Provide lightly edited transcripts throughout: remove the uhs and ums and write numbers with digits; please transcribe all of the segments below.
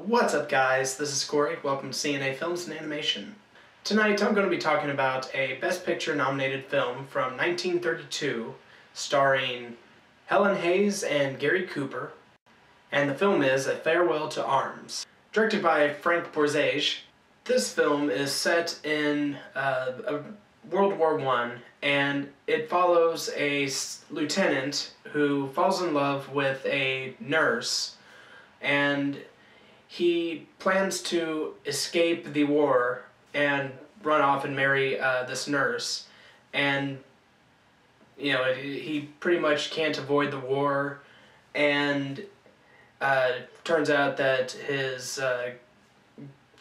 What's up, guys? This is Cory. Welcome to CNA Films and Animation. Tonight I'm going to be talking about a Best Picture nominated film from 1932 starring Helen Hayes and Gary Cooper, and the film is A Farewell to Arms. Directed by Frank Borzage, this film is set in World War I, and it follows a lieutenant who falls in love with a nurse, and he plans to escape the war and run off and marry this nurse. And, you know, he pretty much can't avoid the war, and turns out that his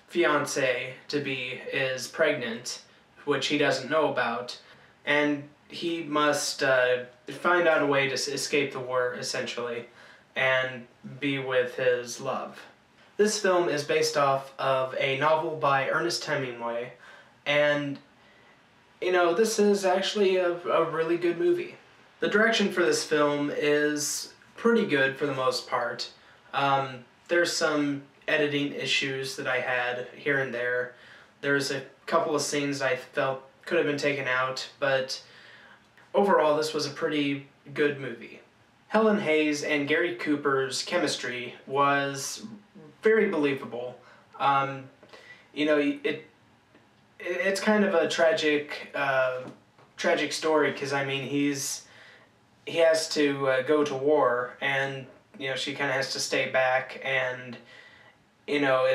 fiancée-to-be is pregnant, which he doesn't know about, and he must find out a way to escape the war, essentially, and be with his love. This film is based off of a novel by Ernest Hemingway, and, you know, this is actually a really good movie. The direction for this film is pretty good for the most part. There's some editing issues that I had here and there. There's a couple of scenes I felt could have been taken out, but overall this was a pretty good movie. Helen Hayes and Gary Cooper's chemistry was very believable. You know, it's kind of a tragic story, because I mean he has to go to war, and you know she kind of has to stay back, and you know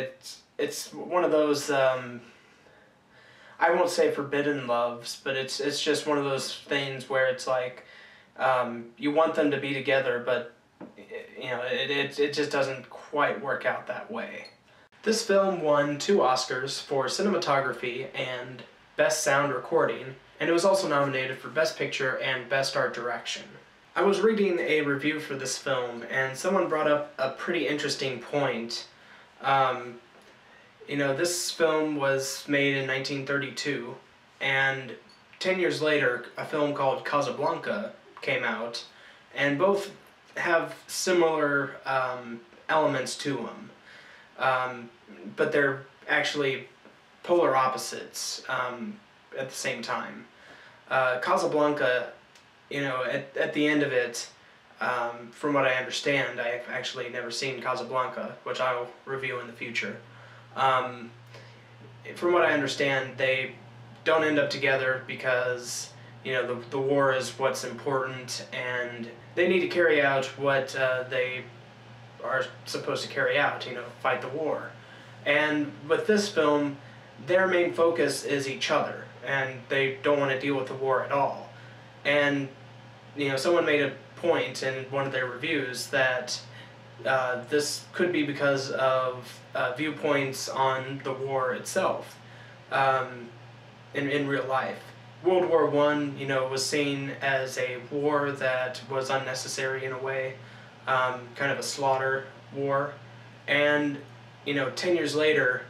it's one of those I won't say forbidden loves, but it's just one of those things where it's like you want them to be together, but you know, it just doesn't quite work out that way. This film won 2 Oscars for cinematography and Best Sound Recording, and it was also nominated for Best Picture and Best Art Direction. I was reading a review for this film, and someone brought up a pretty interesting point. You know, this film was made in 1932, and 10 years later, a film called Casablanca came out, and both have similar elements to them, but they're actually polar opposites at the same time. Casablanca, you know, at the end of it, from what I understand, I've actually never seen Casablanca, which I'll review in the future. From what I understand, they don't end up together because, you know, the war is what's important, and they need to carry out what they are supposed to carry out, you know, fight the war. And with this film, their main focus is each other, and they don't want to deal with the war at all. And, you know, someone made a point in one of their reviews that this could be because of viewpoints on the war itself in real life. World War I, you know, was seen as a war that was unnecessary in a way, kind of a slaughter war. And, you know, 10 years later,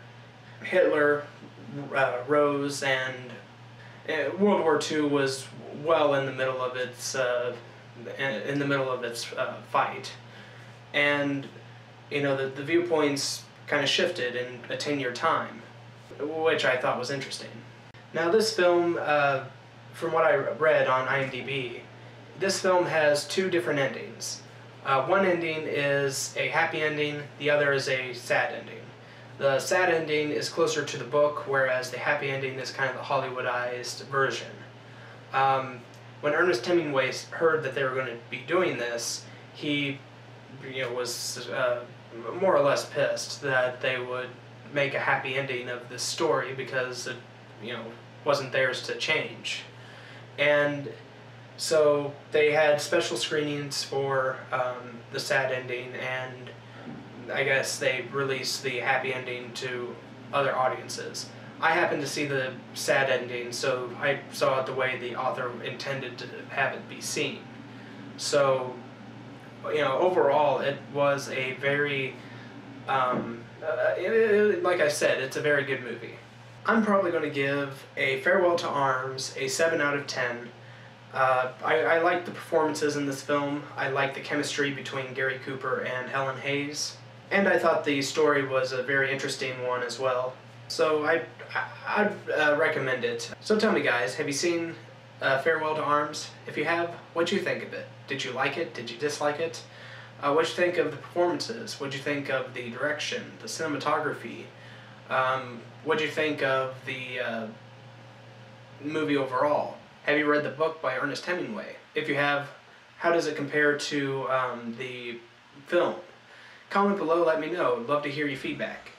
Hitler rose, and World War II was well in the middle of its fight. And, you know, the viewpoints kind of shifted in a 10-year time, which I thought was interesting. Now this film, from what I read on IMDb, this film has 2 different endings. One ending is a happy ending, the other is a sad ending. The sad ending is closer to the book, whereas the happy ending is kind of the Hollywoodized version. When Ernest Hemingway heard that they were going to be doing this, he, you know, was more or less pissed that they would make a happy ending of this story, because it, you know, wasn't theirs to change. And so they had special screenings for the sad ending, and I guess they released the happy ending to other audiences. I happened to see the sad ending, so I saw it the way the author intended to have it be seen. So, you know, overall it was a very, like I said, it's a very good movie. I'm probably going to give A Farewell to Arms a 7 out of 10. I like the performances in this film. I like the chemistry between Gary Cooper and Helen Hayes. And I thought the story was a very interesting one as well. So I'd recommend it. So tell me guys, have you seen Farewell to Arms? If you have, what'd you think of it? Did you like it? Did you dislike it? What'd you think of the performances? What'd you think of the direction, the cinematography? What'd you think of the movie overall? Have you read the book by Ernest Hemingway? If you have, how does it compare to the film? Comment below, let me know. I'd love to hear your feedback.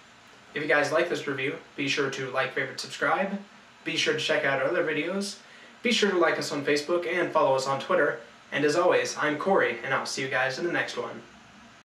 If you guys like this review, be sure to like, favorite, subscribe. Be sure to check out our other videos. Be sure to like us on Facebook and follow us on Twitter. And as always, I'm Cory, and I'll see you guys in the next one.